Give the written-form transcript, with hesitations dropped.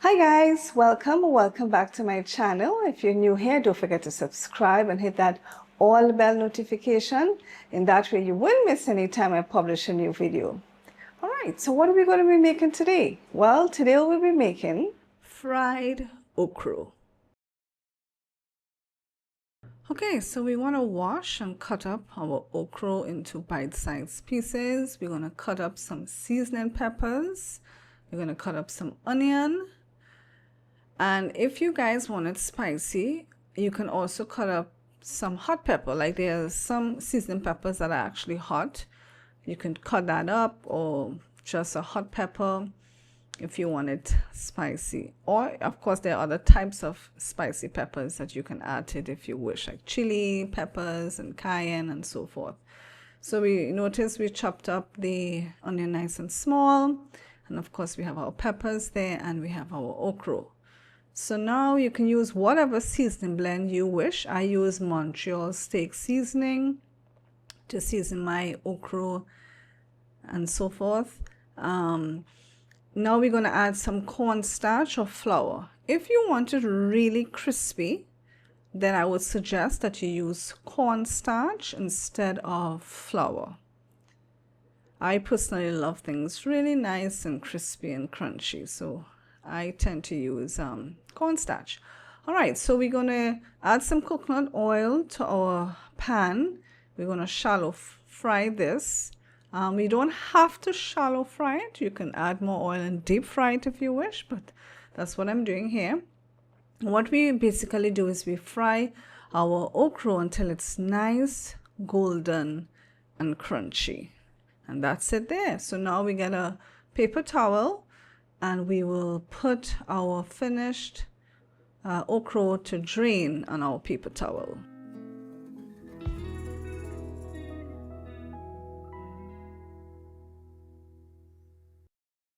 Hi guys, welcome back to my channel. If you're new here, don't forget to subscribe and hit that all bell notification. In that way you won't miss any time I publish a new video. All right, so what are we going to be making today? Well, today we'll be making fried okra. Okay, so we want to wash and cut up our okra into bite-sized pieces. We're going to cut up some seasoning peppers. We're going to cut up some onion. And if you guys want it spicy, you can also cut up some hot pepper. Like there's some seasoning peppers that are actually hot. You can cut that up, or just a hot pepper if you want it spicy. Or of course there are other types of spicy peppers that you can add to it if you wish, like chili peppers and cayenne and so forth. So we notice we chopped up the onion nice and small, and of course we have our peppers there, and we have our okra. So now you can use whatever seasoning blend you wish. I use Montreal steak seasoning to season my okra and so forth. Now we're going to add some cornstarch or flour. If you want it really crispy, then I would suggest that you use cornstarch instead of flour. I personally love things really nice and crispy and crunchy, so I tend to use cornstarch. All right, so we're going to add some coconut oil to our pan. We're going to shallow fry this. We don't have to shallow fry it. You can add more oil and deep fry it if you wish, but that's what I'm doing here. What we basically do is we fry our okra until it's nice, golden, and crunchy. And that's it there. So now we get a paper towel, and we will put our finished okra to drain on our paper towel.